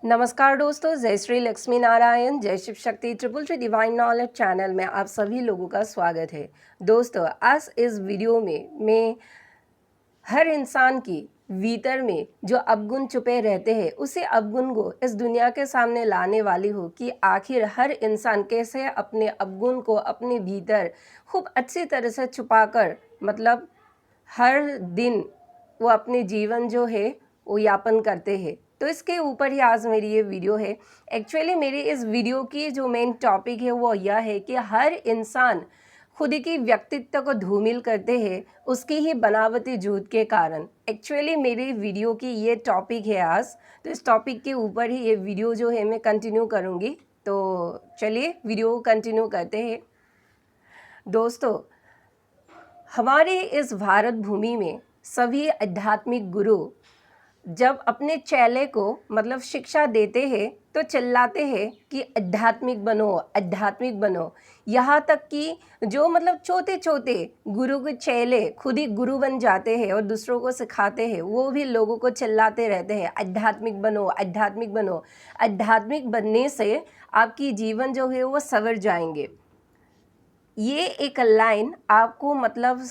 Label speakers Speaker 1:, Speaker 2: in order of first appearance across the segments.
Speaker 1: नमस्कार दोस्तों, जय श्री लक्ष्मी नारायण, जय Shiv Shakti triple three divine knowledge channel में आप सभी लोगों का स्वागत है। दोस्तों, आज इस वीडियो में मैं हर इंसान की भीतर में जो अवगुण छुपे रहते हैं उसी अवगुण को इस दुनिया के सामने लाने वाली हूँ कि आखिर हर इंसान कैसे अपने अवगुण को अपने भीतर खूब अच्छी तरह से छुपाकर मतलब हर दिन वो अपने जीवन जो है वो यापन करते हैं। तो इसके ऊपर ही आज मेरी ये वीडियो है। एक्चुअली मेरी इस वीडियो की जो मेन टॉपिक है वो यह है कि हर इंसान खुद की व्यक्तित्व को धूमिल करते हैं उसकी ही बनावटी झूठ के कारण। एक्चुअली मेरी वीडियो की ये टॉपिक है आज, तो इस टॉपिक के ऊपर ही ये वीडियो जो है मैं कंटिन्यू करूँगी। तो चलिए वीडियो को कंटिन्यू करते हैं। दोस्तों, हमारे इस भारत भूमि में सभी आध्यात्मिक गुरु जब अपने चेले को मतलब शिक्षा देते हैं तो चिल्लाते हैं कि आध्यात्मिक बनो, आध्यात्मिक बनो। यहाँ तक कि जो मतलब छोटे छोटे गुरु के चेले खुद ही गुरु बन जाते हैं और दूसरों को सिखाते हैं, वो भी लोगों को चिल्लाते रहते हैं आध्यात्मिक बनो, आध्यात्मिक बनो। आध्यात्मिक बनने से आपकी जीवन जो है वो संवर जाएंगे। ये एक लाइन आपको मतलब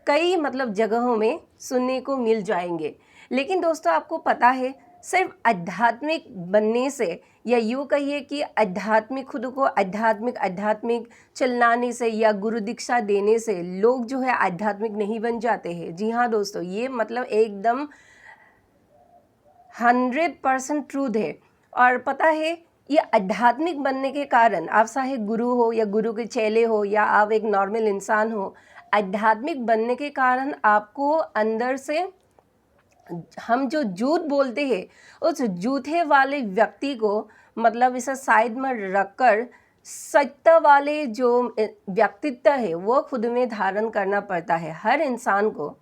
Speaker 1: कई मतलब जगहों में सुनने को मिल जाएंगे। लेकिन दोस्तों, आपको पता है सिर्फ आध्यात्मिक बनने से या यूँ कहिए कि आध्यात्मिक खुद को आध्यात्मिक चिल्लाने से या गुरु दीक्षा देने से लोग जो है आध्यात्मिक नहीं बन जाते हैं। जी हाँ दोस्तों, ये मतलब एकदम 100% ट्रूथ है। और पता है, ये आध्यात्मिक बनने के कारण आप चाहे गुरु हो या गुरु के चेले हो या आप एक नॉर्मल इंसान हो, आध्यात्मिक बनने के कारण आपको अंदर से हम जो झूठ बोलते हैं उस झूठे वाले व्यक्ति को मतलब इसे साइड में रखकर सत्य वाले जो व्यक्तित्व है वो खुद में धारण करना पड़ता है हर इंसान को।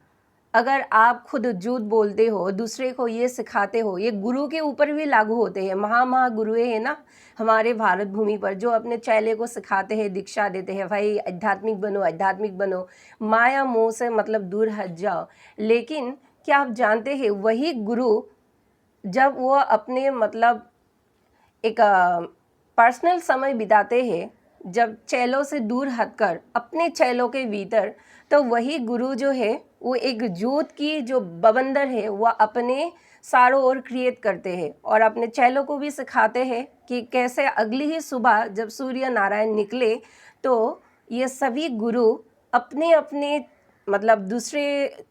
Speaker 1: अगर आप खुद झूठ बोलते हो, दूसरे को ये सिखाते हो, ये गुरु के ऊपर भी लागू होते हैं। गुरुए हैं ना हमारे भारत भूमि पर, जो अपने चेले को सिखाते हैं, दीक्षा देते हैं, भाई आध्यात्मिक बनो, आध्यात्मिक बनो, माया मोह से मतलब दूर हट जाओ। लेकिन क्या आप जानते हैं वही गुरु जब वो अपने मतलब एक पर्सनल समय बिताते हैं, जब चेलों से दूर हटकर अपने चेलों के भीतर, तो वही गुरु जो है वो एक जोत की जो बवंदर है वह अपने चारों ओर क्रिएट करते हैं और अपने चेलों को भी सिखाते हैं कि कैसे अगली ही सुबह जब सूर्य नारायण निकले तो ये सभी गुरु अपने अपने मतलब दूसरे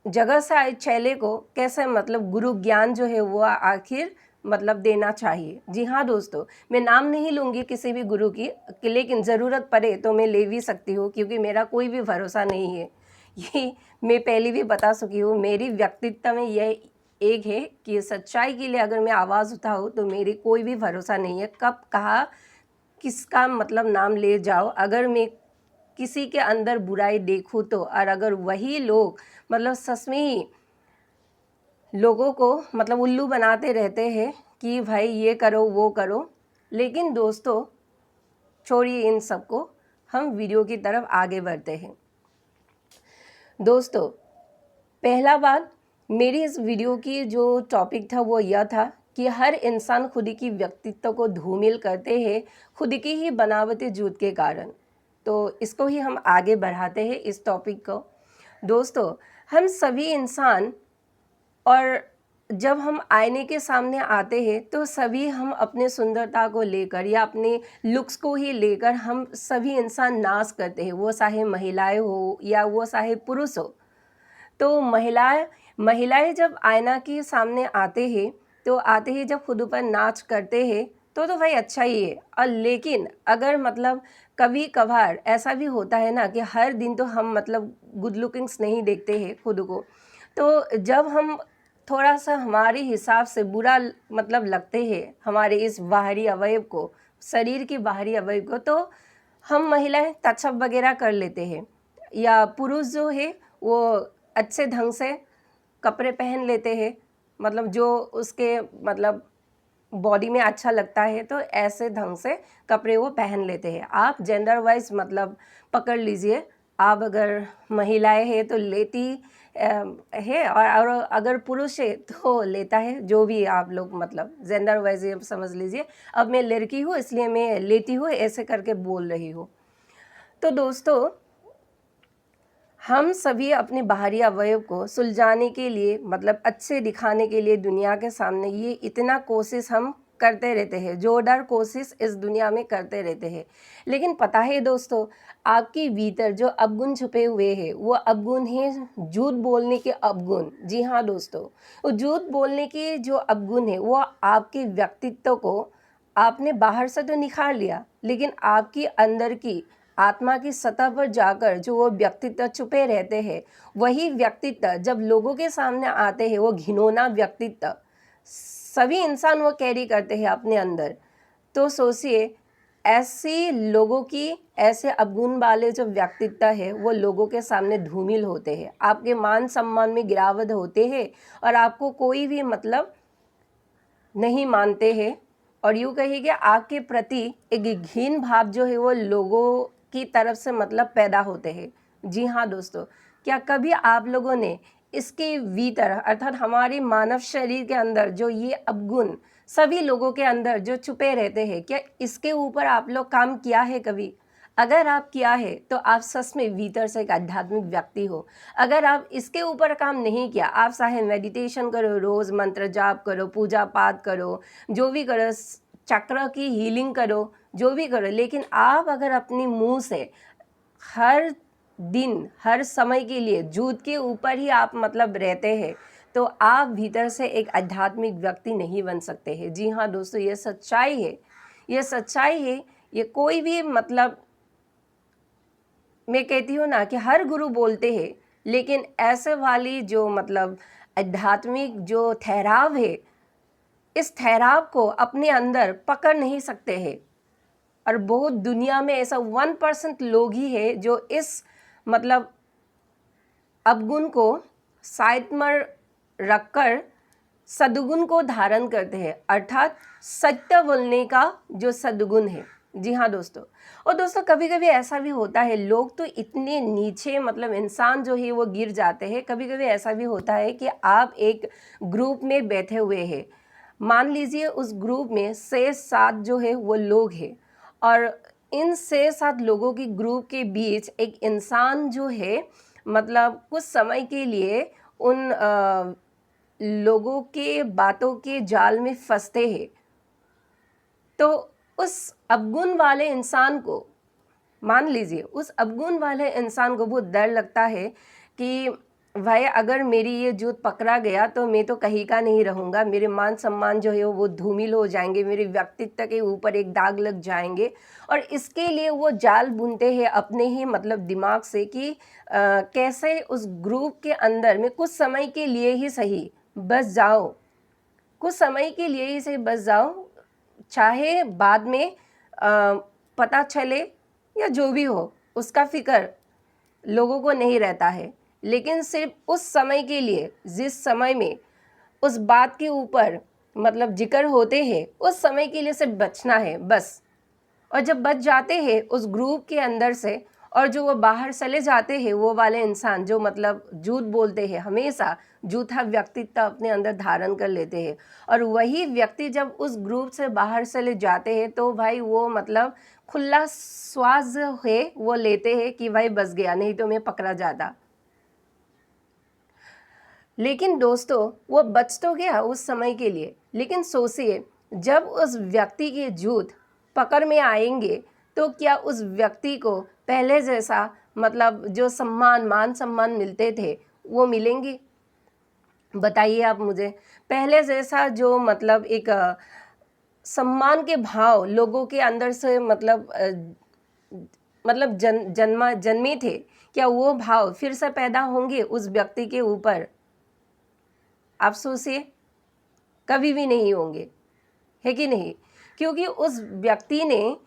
Speaker 1: जगह से आए चेले को कैसे मतलब गुरु ज्ञान जो है वो आखिर मतलब देना चाहिए। जी हाँ दोस्तों, मैं नाम नहीं लूँगी किसी भी गुरु की, लेकिन ज़रूरत पड़े तो मैं ले भी सकती हूँ क्योंकि मेरा कोई भी भरोसा नहीं है। ये मैं पहले भी बता चुकी हूँ, मेरी व्यक्तित्व में यह एक है कि सच्चाई के लिए अगर मैं आवाज़ उठाऊँ तो मेरी कोई भी भरोसा नहीं है। कब कहाँ किसका मतलब नाम ले जाओ, अगर मैं किसी के अंदर बुराई देखूँ तो, और अगर वही लोग मतलब सच में ही लोगों को मतलब उल्लू बनाते रहते हैं कि भाई ये करो वो करो। लेकिन दोस्तों, छोड़िए इन सबको, हम वीडियो की तरफ आगे बढ़ते हैं। दोस्तों, पहला बात मेरी इस वीडियो की जो टॉपिक था वो यह था कि हर इंसान खुद की व्यक्तित्व को धूमिल करते हैं खुद की ही बनावटी झूठ के कारण। तो इसको ही हम आगे बढ़ाते हैं इस टॉपिक को। दोस्तों, हम सभी इंसान, और जब हम आईने के सामने आते हैं तो सभी हम अपने सुंदरता को लेकर या अपने लुक्स को ही लेकर हम सभी इंसान नाश करते हैं, वो चाहे महिलाएं हो या वो चाहे पुरुष हो। तो महिलाएं जब आईना के सामने आते हैं तो आते ही जब खुद पर नाच करते हैं तो भाई अच्छा ही है। और लेकिन अगर मतलब कभी कभार ऐसा भी होता है ना कि हर दिन तो हम मतलब गुड लुकिंग्स नहीं देखते हैं खुद को, तो जब हम थोड़ा सा हमारे हिसाब से बुरा मतलब लगते हैं हमारे इस बाहरी अवयव को, शरीर की बाहरी अवयव को, तो हम महिलाएं टचअप वगैरह कर लेते हैं। या पुरुष जो है वो अच्छे ढंग से कपड़े पहन लेते हैं, मतलब जो उसके मतलब बॉडी में अच्छा लगता है तो ऐसे ढंग से कपड़े वो पहन लेते हैं। आप जेंडर वाइज मतलब पकड़ लीजिए, आप अगर महिलाएं हैं तो है, और अगर पुरुष है तो लेता है, जो भी आप लोग मतलब जेंडर वाइज ये समझ लीजिए। अब मैं लड़की हूँ इसलिए मैं लेती हूँ, ऐसे करके बोल रही हूँ। तो दोस्तों, हम सभी अपने बाहरी अवयव को सुलझाने के लिए, मतलब अच्छे दिखाने के लिए दुनिया के सामने, ये इतना कोशिश हम करते रहते हैं, जोरदार कोशिश इस दुनिया में करते रहते हैं। लेकिन पता है दोस्तों, आपके भीतर जो अवगुण छुपे हुए हैं, वो अवगुण है झूठ बोलने के अवगुण। जी हाँ दोस्तों, वो झूठ बोलने के जो अवगुण है, वो आपके व्यक्तित्व को आपने बाहर से तो निखार लिया, लेकिन आपकी अंदर की आत्मा की सतह पर जाकर जो वो व्यक्तित्व छुपे रहते हैं, वही व्यक्तित्व जब लोगों के सामने आते हैं, वो घिनौना व्यक्तित्व सभी इंसान वो कैरी करते हैं अपने अंदर। तो सोचिए, ऐसे लोगों की, ऐसे अवगुण वाले जो व्यक्तित्व है, वो लोगों के सामने धूमिल होते हैं, आपके मान सम्मान में गिरावट होते हैं, और आपको कोई भी मतलब नहीं मानते हैं, और यूँ कहिए कि आपके प्रति एक घिन भाव जो है वो लोगों की तरफ से मतलब पैदा होते हैं। जी हाँ दोस्तों, क्या कभी आप लोगों ने इसके भीतर, अर्थात हमारे मानव शरीर के अंदर जो ये अवगुण सभी लोगों के अंदर जो छुपे रहते हैं, क्या इसके ऊपर आप लोग काम किया है कभी? अगर आप किया है तो आप सच में भीतर से एक आध्यात्मिक व्यक्ति हो। अगर आप इसके ऊपर काम नहीं किया, आप चाहे मेडिटेशन करो, रोज़ मंत्र जाप करो, पूजा पाठ करो, जो भी करो, चक्र की हीलिंग करो, जो भी करो, लेकिन आप अगर अपने मुंह से हर दिन, हर समय के लिए झूठ के ऊपर ही आप मतलब रहते हैं, तो आप भीतर से एक आध्यात्मिक व्यक्ति नहीं बन सकते हैं। जी हाँ दोस्तों, ये सच्चाई है, ये सच्चाई है। ये कोई भी मतलब, मैं कहती हूँ ना कि हर गुरु बोलते हैं, लेकिन ऐसे वाली जो मतलब आध्यात्मिक जो ठहराव है, इस ठहराव को अपने अंदर पकड़ नहीं सकते हैं। और बहुत दुनिया में ऐसा 1% लोग ही है जो इस मतलब अवगुण को साइड में रखकर सद्गुण को धारण करते हैं, अर्थात सत्य बोलने का जो सद्गुण है। जी हाँ दोस्तों, और दोस्तों कभी कभी ऐसा भी होता है, लोग तो इतने नीचे मतलब इंसान जो है वो गिर जाते हैं। कभी कभी ऐसा भी होता है कि आप एक ग्रुप में बैठे हुए हैं, मान लीजिए उस ग्रुप में 6-7 जो है वो लोग हैं, और इन 6-7 लोगों की ग्रुप के बीच एक इंसान जो है मतलब कुछ समय के लिए उन लोगों के बातों के जाल में फंसते हैं। तो उस अवगुण वाले इंसान को, मान लीजिए उस अवगुण वाले इंसान को बहुत डर लगता है कि भाई अगर मेरी ये जूत पकड़ा गया तो मैं तो कहीं का नहीं रहूँगा, मेरे मान सम्मान जो है वो धूमिल हो जाएंगे, मेरे व्यक्तित्व के ऊपर एक दाग लग जाएंगे। और इसके लिए वो जाल बुनते हैं अपने ही मतलब दिमाग से कि कैसे उस ग्रुप के अंदर में कुछ समय के लिए ही सही बस जाओ, कुछ समय के लिए ही सही बस जाओ, चाहे बाद में पता चले या जो भी हो, उसका फिक्र लोगों को नहीं रहता है। लेकिन सिर्फ उस समय के लिए, जिस समय में उस बात के ऊपर मतलब जिक्र होते हैं, उस समय के लिए सिर्फ बचना है बस। और जब बच जाते हैं उस ग्रुप के अंदर से, और जो वो बाहर चले जाते हैं, वो वाले इंसान जो मतलब झूठ बोलते हैं, हमेशा झूठा व्यक्तित्व अपने अंदर धारण कर लेते हैं, और वही व्यक्ति जब उस ग्रुप से बाहर चले जाते हैं तो भाई वो मतलब खुला श्वास है वो लेते हैं कि भाई बच गया, नहीं तो मैं पकड़ा जाता। लेकिन दोस्तों वो बच तो गया उस समय के लिए, लेकिन सोचिए जब उस व्यक्ति के झूठ पकड़ में आएंगे तो क्या उस व्यक्ति को पहले जैसा मतलब जो मान सम्मान मिलते थे वो मिलेंगे? बताइए आप मुझे। पहले जैसा जो मतलब एक सम्मान के भाव लोगों के अंदर से मतलब जन्मे थे, क्या वो भाव फिर से पैदा होंगे उस व्यक्ति के ऊपर? आप सोचिए, कभी भी नहीं होंगे, है कि नहीं? क्योंकि उस व्यक्ति ने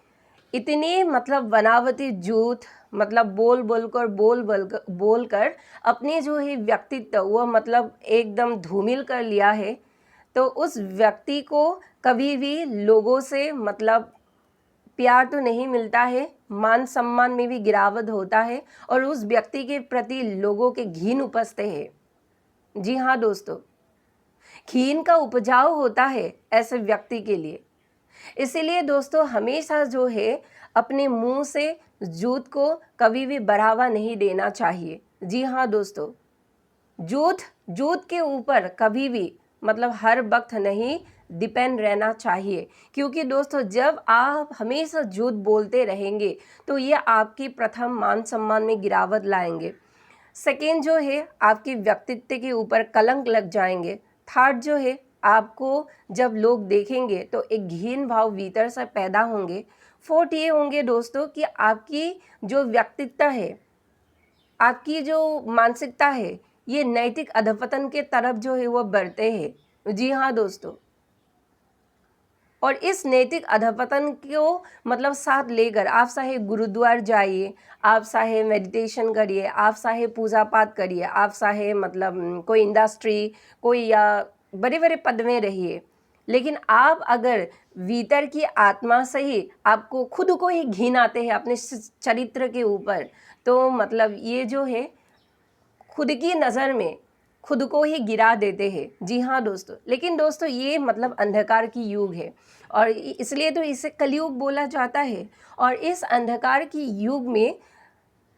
Speaker 1: इतने मतलब बनावटी झूठ मतलब बोल कर अपने जो है व्यक्तित्व वो मतलब एकदम धूमिल कर लिया है। तो उस व्यक्ति को कभी भी लोगों से मतलब प्यार तो नहीं मिलता है, मान सम्मान में भी गिरावट होता है और उस व्यक्ति के प्रति लोगों के घिन उपजते हैं। जी हाँ दोस्तों, घिन का उपजाऊ होता है ऐसे व्यक्ति के लिए। इसीलिए दोस्तों हमेशा जो है अपने मुंह से झूठ को कभी भी बढ़ावा नहीं देना चाहिए। जी हाँ दोस्तों, झूठ झूठ के ऊपर कभी भी मतलब हर वक्त नहीं डिपेंड रहना चाहिए, क्योंकि दोस्तों जब आप हमेशा झूठ बोलते रहेंगे तो ये आपकी प्रथम मान सम्मान में गिरावट लाएंगे। सेकेंड जो है आपके व्यक्तित्व के ऊपर कलंक लग जाएंगे। थर्ड जो है आपको जब लोग देखेंगे तो एक घिन भाव भीतर से पैदा होंगे। फोर्थ ये होंगे दोस्तों कि आपकी जो व्यक्तित्व है, आपकी जो मानसिकता है, ये नैतिक अधपतन के तरफ जो है वो बढ़ते हैं। जी हाँ दोस्तों, और इस नैतिक अधपतन को मतलब साथ लेकर आप चाहे गुरुद्वार जाइए, आप चाहे मेडिटेशन करिए, आप चाहे पूजा पाठ करिए, आप चाहे मतलब कोई इंडस्ट्री कोई या बड़े बड़े पद में रहिए, लेकिन आप अगर भीतर की आत्मा से ही आपको खुद को ही घिन आते हैं अपने चरित्र के ऊपर, तो मतलब ये जो है खुद की नज़र में खुद को ही गिरा देते हैं। जी हाँ दोस्तों, लेकिन दोस्तों ये मतलब अंधकार की युग है और इसलिए तो इसे कलयुग बोला जाता है। और इस अंधकार की युग में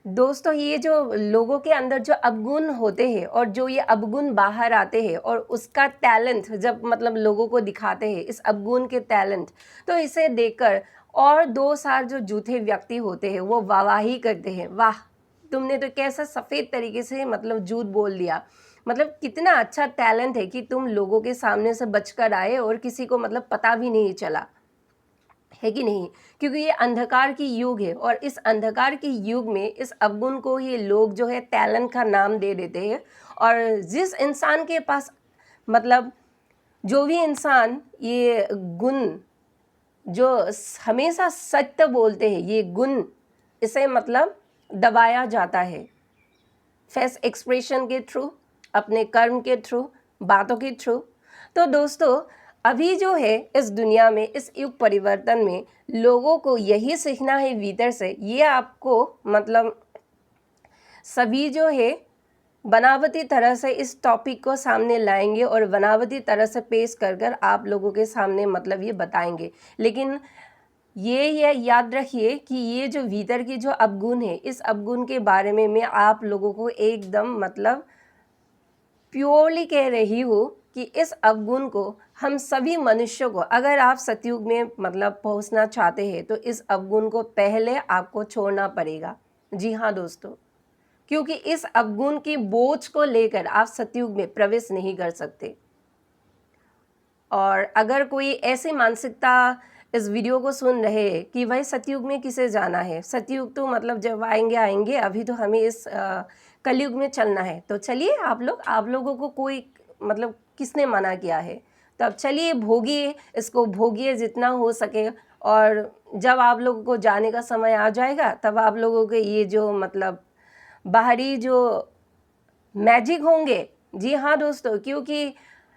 Speaker 1: दोस्तों ये जो लोगों के अंदर जो अवगुण होते हैं और जो ये अवगुण बाहर आते हैं और उसका टैलेंट जब मतलब लोगों को दिखाते हैं, इस अवगुण के टैलेंट, तो इसे देखकर और दो चार जो झूठे व्यक्ति होते हैं वो वाहवाही करते हैं, वाह तुमने तो कैसा सफ़ेद तरीके से मतलब झूठ बोल दिया, मतलब कितना अच्छा टैलेंट है कि तुम लोगों के सामने से बचकर आए और किसी को मतलब पता भी नहीं चला, है कि नहीं। क्योंकि ये अंधकार की युग है और इस अंधकार की युग में इस अवगुण को ही लोग जो है टैलेंट का नाम दे देते हैं। और जिस इंसान के पास मतलब जो भी इंसान ये गुण जो हमेशा सत्य बोलते हैं, ये गुण इसे मतलब दबाया जाता है फेस एक्सप्रेशन के थ्रू, अपने कर्म के थ्रू, बातों के थ्रू। तो दोस्तों अभी जो है इस दुनिया में, इस युग परिवर्तन में लोगों को यही सीखना है भीतर से। ये आपको मतलब सभी जो है बनावटी तरह से इस टॉपिक को सामने लाएंगे और बनावटी तरह से पेश कर कर आप लोगों के सामने मतलब ये बताएंगे। लेकिन ये याद रखिए कि ये जो भीतर की जो अवगुण है, इस अवगुण के बारे में मैं आप लोगों को एकदम मतलब प्योरली कह रही हूँ कि इस अवगुण को हम सभी मनुष्यों को, अगर आप सतयुग में मतलब पहुँचना चाहते हैं तो इस अवगुण को पहले आपको छोड़ना पड़ेगा। जी हाँ दोस्तों, क्योंकि इस अवगुण की बोझ को लेकर आप सतयुग में प्रवेश नहीं कर सकते। और अगर कोई ऐसी मानसिकता इस वीडियो को सुन रहे हैं कि भाई सतयुग में किसे जाना है, सतयुग तो मतलब जब आएंगे आएंगे, अभी तो हमें इस कलयुग में चलना है, तो चलिए आप लोगों को कोई मतलब किसने मना किया है, तो अब चलिए भोगिए, इसको भोगिए जितना हो सके। और जब आप लोगों को जाने का समय आ जाएगा तब आप लोगों के ये जो मतलब बाहरी जो मैजिक होंगे, जी हाँ दोस्तों, क्योंकि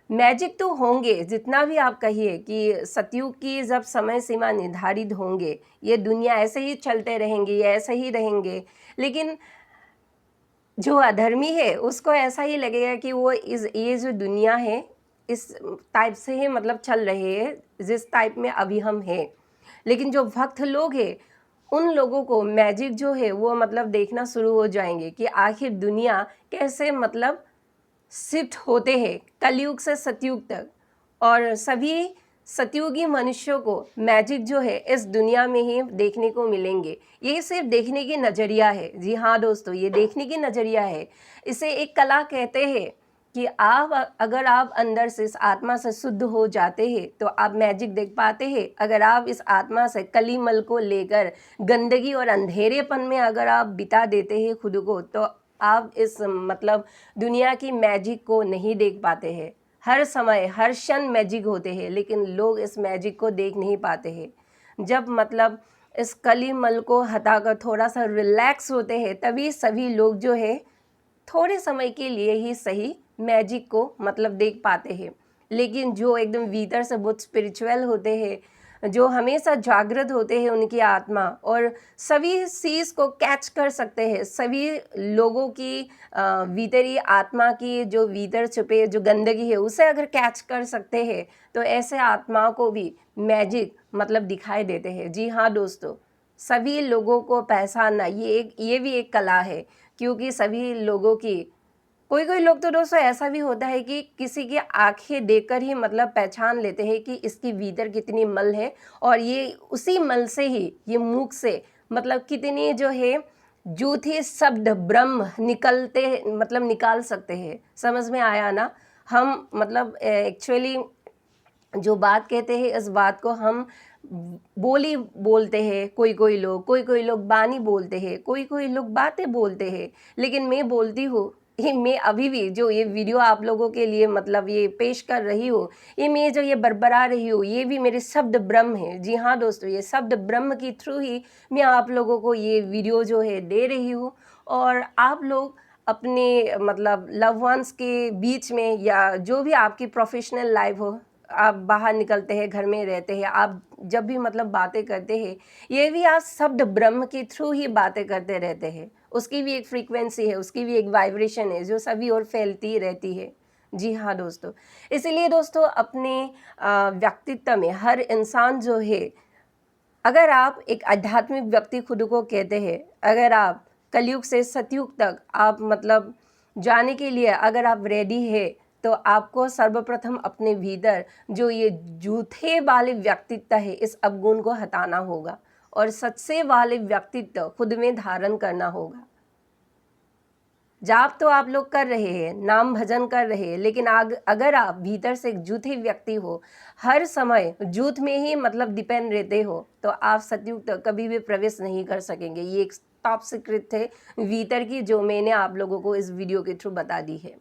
Speaker 1: मैजिक तो होंगे जितना भी आप कहिए कि सतयुग की जब समय सीमा निर्धारित होंगे, ये दुनिया ऐसे ही चलते रहेंगे, ये ऐसे ही रहेंगे, लेकिन जो अधर्मी है उसको ऐसा ही लगेगा कि वो ये जो दुनिया है इस टाइप से ही मतलब चल रहे हैं जिस टाइप में अभी हम हैं। लेकिन जो भक्त लोग हैं उन लोगों को मैजिक जो है वो मतलब देखना शुरू हो जाएंगे कि आखिर दुनिया कैसे मतलब शिफ्ट होते हैं कलयुग से सतयुग तक। और सभी सतयुगी मनुष्यों को मैजिक जो है इस दुनिया में ही देखने को मिलेंगे। ये सिर्फ देखने की नज़रिया है। जी हाँ दोस्तों, ये देखने की नज़रिया है। इसे एक कला कहते हैं कि अगर आप अंदर से इस आत्मा से शुद्ध हो जाते हैं तो आप मैजिक देख पाते हैं। अगर आप इस आत्मा से कलीमल को लेकर गंदगी और अंधेरेपन में अगर आप बिता देते हैं खुद को, तो आप इस मतलब दुनिया की मैजिक को नहीं देख पाते हैं। हर समय हर क्षण मैजिक होते हैं, लेकिन लोग इस मैजिक को देख नहीं पाते हैं। जब मतलब इस कलीमल को हटाकर थोड़ा सा रिलैक्स होते हैं तभी सभी लोग जो है थोड़े समय के लिए ही सही मैजिक को मतलब देख पाते हैं। लेकिन जो एकदम भीतर से बहुत स्पिरिचुअल होते हैं, जो हमेशा जागृत होते हैं उनकी आत्मा, और सभी चीज़ को कैच कर सकते हैं, सभी लोगों की भीतरी आत्मा की जो भीतर छुपे जो गंदगी है उसे अगर कैच कर सकते हैं तो ऐसे आत्माओं को भी मैजिक मतलब दिखाई देते हैं। जी हाँ दोस्तों, सभी लोगों को पहचानना ये भी एक कला है, क्योंकि सभी लोगों की कोई कोई लोग तो दोस्तों ऐसा भी होता है कि किसी की आंखें देखकर ही मतलब पहचान लेते हैं कि इसकी भीतर कितनी मल है, और ये उसी मल से ही ये मुख से मतलब कितनी जो है झूठी शब्द ब्रह्म निकलते मतलब निकाल सकते हैं। समझ में आया ना? हम मतलब एक्चुअली जो बात कहते हैं इस बात को हम बोली बोलते हैं, कोई कोई लोग बानी बोलते हैं, कोई लोग बातें बोलते हैं, लेकिन मैं बोलती हूँ ये मैं अभी भी जो ये वीडियो आप लोगों के लिए मतलब ये पेश कर रही हूँ, ये मैं जो ये बरबरा रही हूँ ये भी मेरे शब्द ब्रह्म है। जी हाँ दोस्तों, ये शब्द ब्रह्म की थ्रू ही मैं आप लोगों को ये वीडियो जो है दे रही हूँ। और आप लोग अपने मतलब लव वंस के बीच में या जो भी आपकी प्रोफेशनल लाइफ हो, आप बाहर निकलते हैं, घर में रहते हैं, आप जब भी मतलब बातें करते हैं ये भी आप शब्द ब्रह्म के थ्रू ही बातें करते रहते हैं। उसकी भी एक फ्रीक्वेंसी है, उसकी भी एक वाइब्रेशन है जो सभी और फैलती रहती है। जी हाँ दोस्तों, इसीलिए दोस्तों अपने व्यक्तित्व में हर इंसान जो है, अगर आप एक आध्यात्मिक व्यक्ति खुद को कहते हैं, अगर आप कलयुग से सतयुग तक आप मतलब जाने के लिए अगर आप रेडी है, तो आपको सर्वप्रथम अपने भीतर जो ये झूठे वाले व्यक्तित्व है इस अवगुण को हटाना होगा और सच्चे वाले व्यक्तित्व खुद में धारण करना होगा। जाप तो आप लोग कर रहे हैं, नाम भजन कर रहे हैं, लेकिन अगर आप भीतर से एक झूठे व्यक्ति हो, हर समय झूठ में ही मतलब डिपेंड रहते हो, तो आप सतयुग तक कभी भी प्रवेश नहीं कर सकेंगे। ये एक टॉप सीक्रेट है भीतर की जो मैंने आप लोगों को इस वीडियो के थ्रू बता दी है।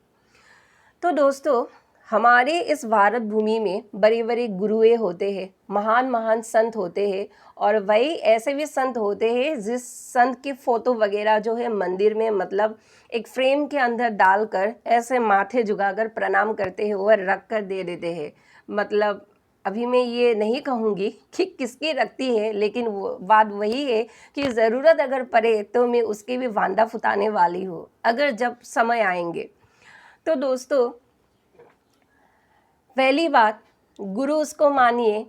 Speaker 1: तो दोस्तों हमारे इस भारत भूमि में बड़े बड़े गुरुए होते हैं, महान महान संत होते हैं, और वही ऐसे भी संत होते हैं जिस संत की फ़ोटो वगैरह जो है मंदिर में मतलब एक फ्रेम के अंदर डालकर ऐसे माथे झुकाकर प्रणाम करते हैं और रख कर दे देते हैं। मतलब अभी मैं ये नहीं कहूँगी कि किसकी रखती है, लेकिन वो बात वही है कि ज़रूरत अगर पड़े तो मैं उसके भी वांदा फुटाने वाली हूँ अगर जब समय आएंगे। तो दोस्तों पहली बात, गुरु उसको मानिए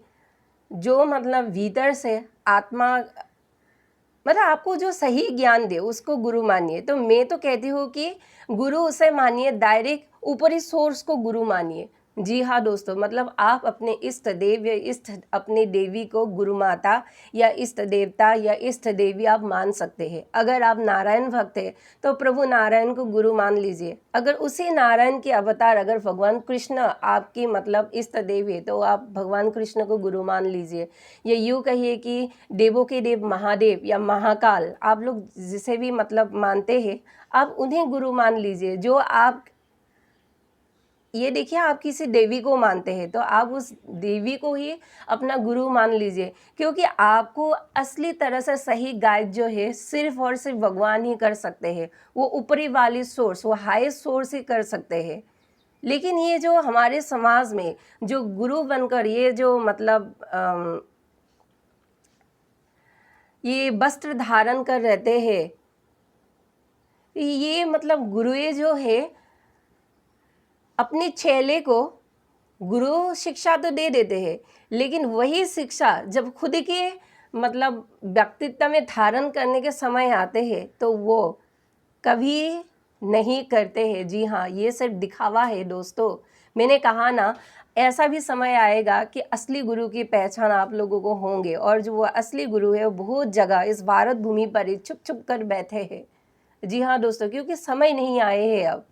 Speaker 1: जो मतलब भीतर से आत्मा मतलब आपको जो सही ज्ञान दे उसको गुरु मानिए। तो मैं तो कहती हूँ कि गुरु उसे मानिए डायरेक्ट ऊपरी सोर्स को गुरु मानिए। जी हाँ दोस्तों, मतलब आप अपने इष्ट देव या इष्ट अपने देवी को गुरु माता या इष्ट देवता या इष्ट देवी आप मान सकते हैं। अगर आप नारायण भक्त हैं तो प्रभु नारायण को गुरु मान लीजिए। अगर उसी नारायण के अवतार अगर भगवान कृष्ण आपकी मतलब इष्ट देव है तो आप भगवान कृष्ण को गुरु मान लीजिए। ये यूँ कहिए कि देवों के देव महादेव या महाकाल आप लोग जिसे भी मतलब मानते हैं, आप उन्हें गुरु मान लीजिए। जो आप ये देखिए, आप किसी देवी को मानते हैं तो आप उस देवी को ही अपना गुरु मान लीजिए, क्योंकि आपको असली तरह से सही गाइड जो है सिर्फ और सिर्फ भगवान ही कर सकते हैं। वो ऊपरी वाली सोर्स, वो हाईएस्ट सोर्स ही कर सकते हैं। लेकिन ये जो हमारे समाज में जो गुरु बनकर ये जो मतलब ये वस्त्र धारण कर रहते हैं, ये मतलब गुरुए जो है अपने चेले को गुरु शिक्षा तो दे देते हैं, लेकिन वही शिक्षा जब खुद के मतलब व्यक्तित्व में धारण करने के समय आते हैं तो वो कभी नहीं करते हैं। जी हाँ, ये सिर्फ दिखावा है दोस्तों। मैंने कहा ना, ऐसा भी समय आएगा कि असली गुरु की पहचान आप लोगों को होंगे, और जो वो असली गुरु है वो बहुत जगह इस भारत भूमि पर ही छुप छुप कर बैठे हैं। जी हाँ दोस्तों, क्योंकि समय नहीं आए हैं अब,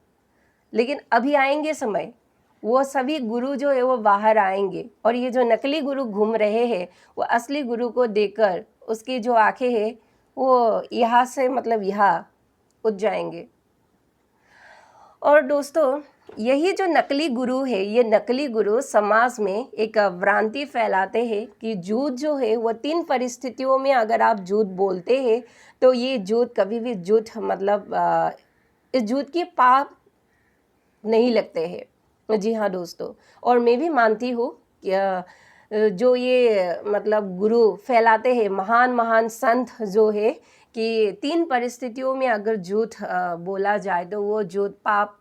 Speaker 1: लेकिन अभी आएंगे समय, वो सभी गुरु जो है वो बाहर आएंगे, और ये जो नकली गुरु घूम रहे हैं वो असली गुरु को देखकर उसकी जो आंखें हैं वो यहाँ से मतलब यहाँ उठ जाएंगे। और दोस्तों यही जो नकली गुरु है, ये नकली गुरु समाज में एक भ्रांति फैलाते हैं कि झूठ जो है वो 3 परिस्थितियों में अगर आप झूठ बोलते हैं तो ये झूठ कभी भी झूठ मतलब इस झूठ की पाप नहीं लगते हैं। जी हाँ दोस्तों, और मैं भी मानती हूँ कि जो ये मतलब गुरु फैलाते हैं, महान महान संत जो है कि 3 परिस्थितियों में अगर झूठ बोला जाए तो वो झूठ पाप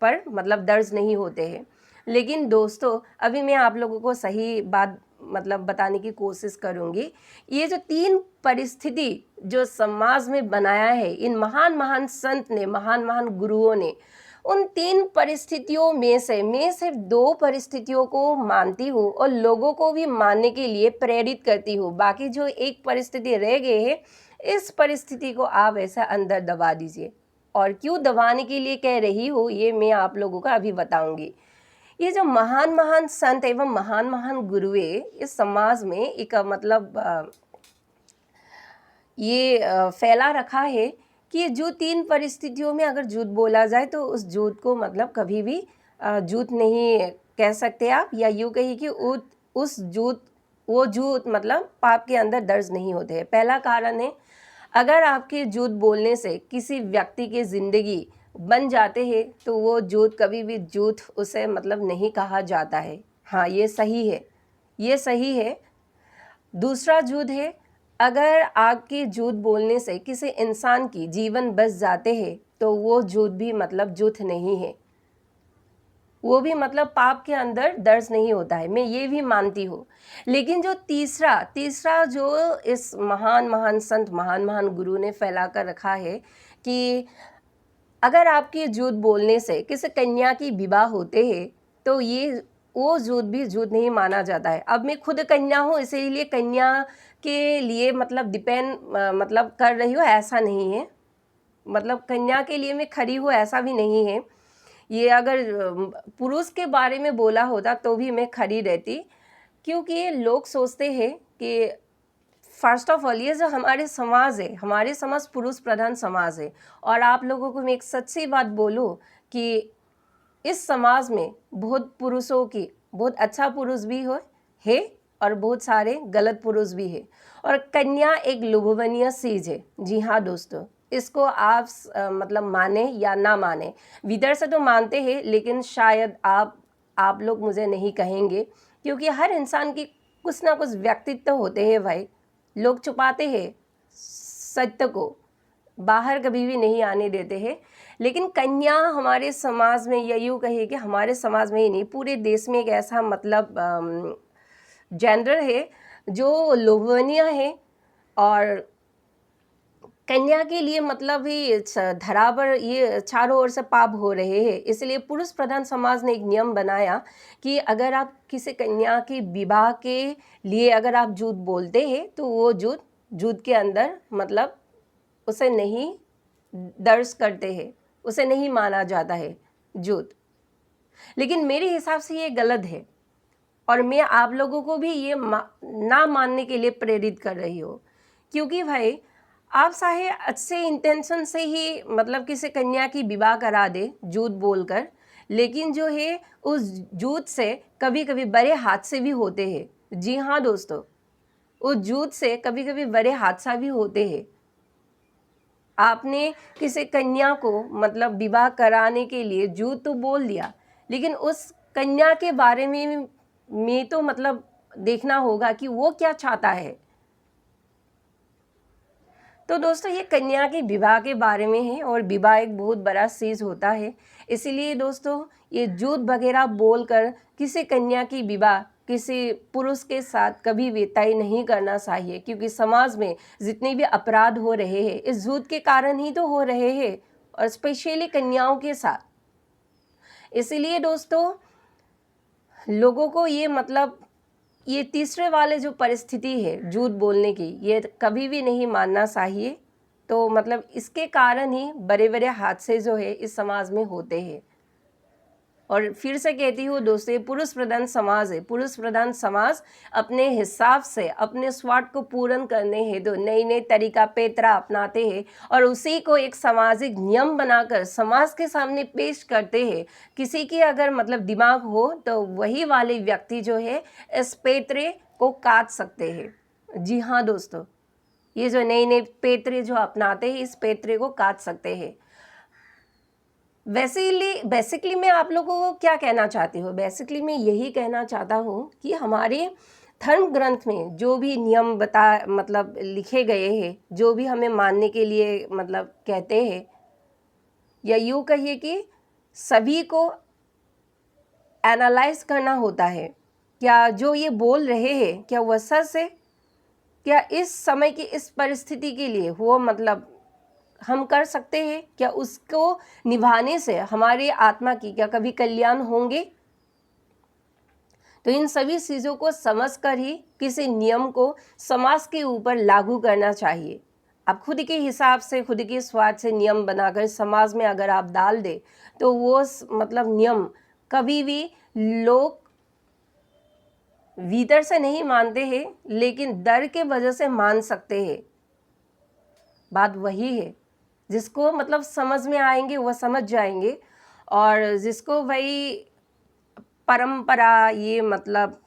Speaker 1: पर मतलब दर्ज नहीं होते हैं। लेकिन दोस्तों, अभी मैं आप लोगों को सही बात मतलब बताने की कोशिश करूँगी। ये जो 3 परिस्थिति जो समाज में बनाया है इन महान महान संत ने, महान महान गुरुओं ने, उन 3 परिस्थितियों में से मैं सिर्फ 2 परिस्थितियों को मानती हूँ और लोगों को भी मानने के लिए प्रेरित करती हूँ। बाकी जो एक परिस्थिति रह गए है, इस परिस्थिति को आप ऐसा अंदर दबा दीजिए। और क्यों दबाने के लिए कह रही हूँ ये मैं आप लोगों को अभी बताऊंगी। ये जो महान महान संत एवं महान महान गुरुए इस समाज में एक मतलब ये फैला रखा है कि जो 3 परिस्थितियों में अगर झूठ बोला जाए तो उस झूठ को मतलब कभी भी झूठ नहीं कह सकते आप, या यूँ कहिए कि वो झूठ मतलब पाप के अंदर दर्ज नहीं होते हैं। पहला कारण है, अगर आपके झूठ बोलने से किसी व्यक्ति की ज़िंदगी बन जाते हैं तो वो झूठ कभी भी झूठ उसे मतलब नहीं कहा जाता है। हाँ, ये सही है, ये सही है। दूसरा झूठ है, अगर आपके झूठ बोलने से किसी इंसान की जीवन बच जाते हैं तो वो झूठ भी मतलब झूठ नहीं है, वो भी मतलब पाप के अंदर दर्ज नहीं होता है, मैं ये भी मानती हूँ। लेकिन जो तीसरा जो इस महान महान संत, महान महान गुरु ने फैला कर रखा है कि अगर आपके झूठ बोलने से किसी कन्या की विवाह होते हैं तो ये वो झूठ भी झूठ नहीं माना जाता है। अब मैं खुद कन्या हूँ, इसीलिए कन्या के लिए मतलब डिपेंड मतलब कर रही हूँ, ऐसा नहीं है। मतलब कन्या के लिए मैं खड़ी हूँ ऐसा भी नहीं है। ये अगर पुरुष के बारे में बोला होता तो भी मैं खड़ी रहती, क्योंकि लोग सोचते हैं कि फर्स्ट ऑफ ऑल ये जो हमारे समाज है, हमारे समाज पुरुष प्रधान समाज है। और आप लोगों को मैं एक सच्ची बात बोलूँ कि इस समाज में बहुत पुरुषों की बहुत अच्छा पुरुष भी है और बहुत सारे गलत पुरुष भी है। और कन्या एक लोभनीय चीज़ है। जी हाँ दोस्तों, इसको आप मतलब माने या ना माने, भीतर से तो मानते हैं, लेकिन शायद आप लोग मुझे नहीं कहेंगे, क्योंकि हर इंसान की कुछ ना कुछ व्यक्तित्व होते हैं भाई। लोग छुपाते हैं सत्य को, बाहर कभी भी नहीं आने देते हैं। लेकिन कन्या हमारे समाज में, या यूँ कहिए कि हमारे समाज में ही नहीं, पूरे देश में एक ऐसा मतलब जेंडर है जो लोभनीय है। और कन्या के लिए मतलब ही धरा पर ये चारों ओर से पाप हो रहे हैं। इसलिए पुरुष प्रधान समाज ने एक नियम बनाया कि अगर आप किसी कन्या की विवाह के लिए अगर आप झूठ बोलते हैं तो वो झूठ के अंदर मतलब उसे नहीं दर्ज करते हैं, उसे नहीं माना जाता है झूठ। लेकिन मेरे हिसाब से ये गलत है और मैं आप लोगों को भी ये ना मानने के लिए प्रेरित कर रही हूँ। क्योंकि भाई आप चाहे अच्छे इंटेंशन से ही मतलब किसी कन्या की विवाह करा दे झूठ बोलकर, लेकिन जो है उस झूठ से कभी कभी बड़े हादसे भी होते हैं। जी हाँ दोस्तों, उस झूठ से कभी कभी बड़े हादसा भी होते हैं। आपने किसी कन्या को मतलब विवाह कराने के लिए झूठ तो बोल दिया, लेकिन उस कन्या के बारे में तो मतलब देखना होगा कि वो क्या चाहता है। तो दोस्तों, ये कन्या के विवाह के बारे में है और विवाह एक बहुत बड़ा चीज़ होता है। इसीलिए दोस्तों, ये झूठ वगैरह बोलकर किसी कन्या की विवाह किसी पुरुष के साथ कभी भी तय नहीं करना चाहिए, क्योंकि समाज में जितने भी अपराध हो रहे हैं इस झूठ के कारण ही तो हो रहे हैं, और स्पेशली कन्याओं के साथ। इसीलिए दोस्तों, लोगों को ये मतलब ये तीसरे वाले जो परिस्थिति है झूठ बोलने की, ये कभी भी नहीं मानना चाहिए। तो मतलब इसके कारण ही बड़े बड़े हादसे जो है इस समाज में होते हैं। और फिर से कहती हूँ दोस्तों, पुरुष प्रधान समाज है। पुरुष प्रधान समाज अपने हिसाब से अपने स्वार्थ को पूर्ण करने हेतु नई नई तरीका पेतरा अपनाते हैं और उसी को एक सामाजिक नियम बनाकर समाज के सामने पेश करते हैं। किसी की अगर मतलब दिमाग हो तो वही वाले व्यक्ति जो है इस पेतरे को काट सकते हैं। जी हाँ दोस्तों, ये जो नए नए पेतरे जो अपनाते हैं इस पेतरे को काट सकते हैं। बेसिकली मैं आप लोगों को क्या कहना चाहती हूँ, बेसिकली मैं यही कहना चाहता हूँ कि हमारे धर्म ग्रंथ में जो भी नियम मतलब लिखे गए हैं, जो भी हमें मानने के लिए मतलब कहते हैं, या यूँ कहिए कि सभी को एनालाइज करना होता है। क्या जो ये बोल रहे हैं क्या वह सच है? क्या इस समय की इस परिस्थिति के लिए वो मतलब हम कर सकते हैं? क्या उसको निभाने से हमारी आत्मा की क्या कभी कल्याण होंगे? तो इन सभी चीज़ों को समझकर ही किसी नियम को समाज के ऊपर लागू करना चाहिए। आप खुद के हिसाब से, खुद के स्वार्थ से नियम बनाकर समाज में अगर आप डाल दे तो वो मतलब नियम कभी भी लोग भीतर से नहीं मानते हैं, लेकिन डर के वजह से मान सकते हैं। बात वही है, जिसको मतलब समझ में आएंगे वह समझ जाएंगे, और जिसको वही परंपरा ये मतलब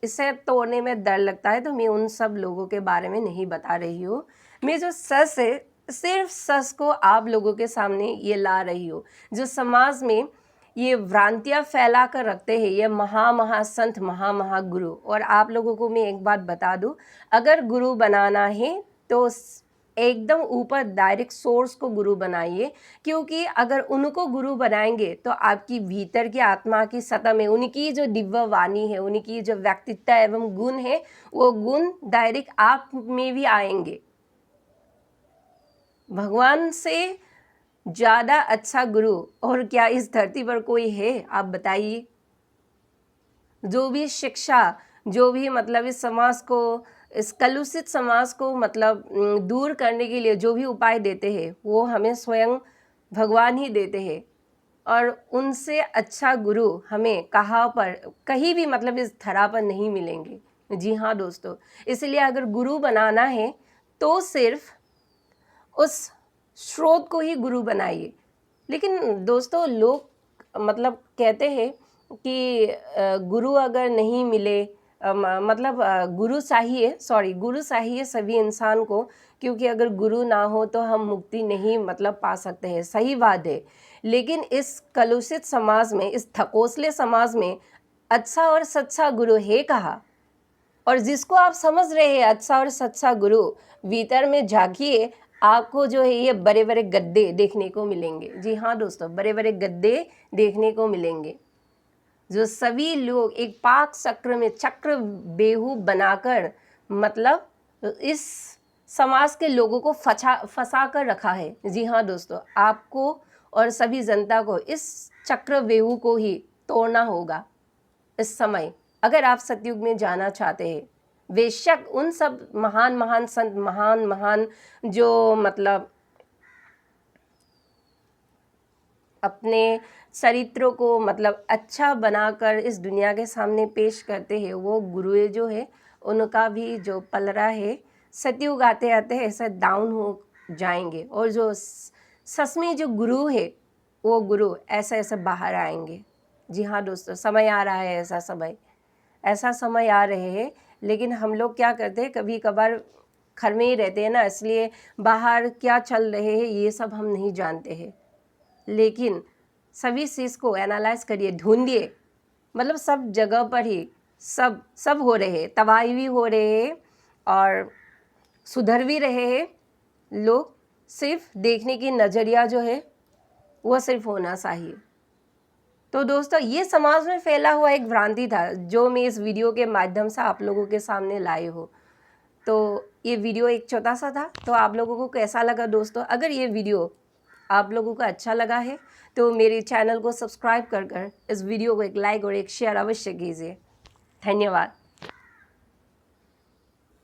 Speaker 1: इसे तोड़ने में डर लगता है, तो मैं उन सब लोगों के बारे में नहीं बता रही हूँ। मैं जो सच है, सिर्फ सच को आप लोगों के सामने ये ला रही हूँ। जो समाज में ये भ्रांतियाँ फैला कर रखते हैं ये महासंत महागुरु। और आप लोगों को मैं एक बात बता दूँ, अगर गुरु बनाना है तो एकदम ऊपर डायरेक्ट सोर्स को गुरु बनाइए, क्योंकि अगर उनको गुरु बनाएंगे तो आपकी भीतर की आत्मा की सतह में उनकी जो दिव्य वाणी है, उनकी जो व्यक्तित्व एवं गुण है, वो गुण डायरेक्ट आप में भी आएंगे। भगवान से ज़्यादा अच्छा गुरु और क्या इस धरती पर कोई है? आप बताइए। जो भी शिक्षा, जो भी मतलब इस समाज को, इस कलुषित समाज को मतलब दूर करने के लिए जो भी उपाय देते हैं वो हमें स्वयं भगवान ही देते हैं, और उनसे अच्छा गुरु हमें कहीं भी मतलब इस धरा पर नहीं मिलेंगे। जी हाँ दोस्तों, इसलिए अगर गुरु बनाना है तो सिर्फ उस स्रोत को ही गुरु बनाइए। लेकिन दोस्तों लोग मतलब कहते हैं कि गुरु अगर नहीं मिले, मतलब गुरु चाहिए सभी इंसान को, क्योंकि अगर गुरु ना हो तो हम मुक्ति नहीं मतलब पा सकते हैं। सही बात है, लेकिन इस कलुषित समाज में, इस थकोसले समाज में अच्छा और सच्चा गुरु है कहाँ? और जिसको आप समझ रहे हैं अच्छा और सच्चा गुरु, भीतर में झांकिए, आपको जो है ये बड़े बड़े गद्दे देखने को मिलेंगे। जी हाँ दोस्तों, बड़े बड़े गद्दे देखने को मिलेंगे, जो सभी लोग एक पाक चक्र में चक्र बेहू बनाकर मतलब इस समाज के लोगों को फंसा कर रखा है। जी हाँ दोस्तों, आपको और सभी जनता को इस चक्र बेहू को ही तोड़ना होगा इस समय, अगर आप सतयुग में जाना चाहते हैं। बेशक उन सब महान संत, महान जो मतलब अपने चरित्रों को मतलब अच्छा बनाकर इस दुनिया के सामने पेश करते हैं, वो गुरुए जो है उनका भी जो पलड़ा है सतयुग आते आते ऐसा डाउन हो जाएंगे, और जो सच में जो गुरु है वो गुरु ऐसा बाहर आएंगे। जी हाँ दोस्तों, समय आ रहा है, ऐसा समय आ रहे हैं। लेकिन हम लोग क्या करते हैं, कभी कभार घर में ही रहते हैं ना, इसलिए बाहर क्या चल रहे हैं ये सब हम नहीं जानते हैं। लेकिन सभी चीज़ को एनालाइज करिए, ढूंढिए, मतलब सब जगह पर ही सब हो रहे हैं, तबाही भी हो रहे हैं और सुधर भी रहे हैं लोग। सिर्फ देखने की नज़रिया जो है वो सिर्फ होना चाहिए। तो दोस्तों ये समाज में फैला हुआ एक भ्रांति था जो मैं इस वीडियो के माध्यम से आप लोगों के सामने लाई हूँ। तो ये वीडियो एक छोटा सा था, तो आप लोगों को कैसा लगा दोस्तों? अगर ये वीडियो आप लोगों को अच्छा लगा है तो मेरे चैनल को सब्सक्राइब कर इस वीडियो को एक लाइक और एक शेयर अवश्य कीजिए। धन्यवाद।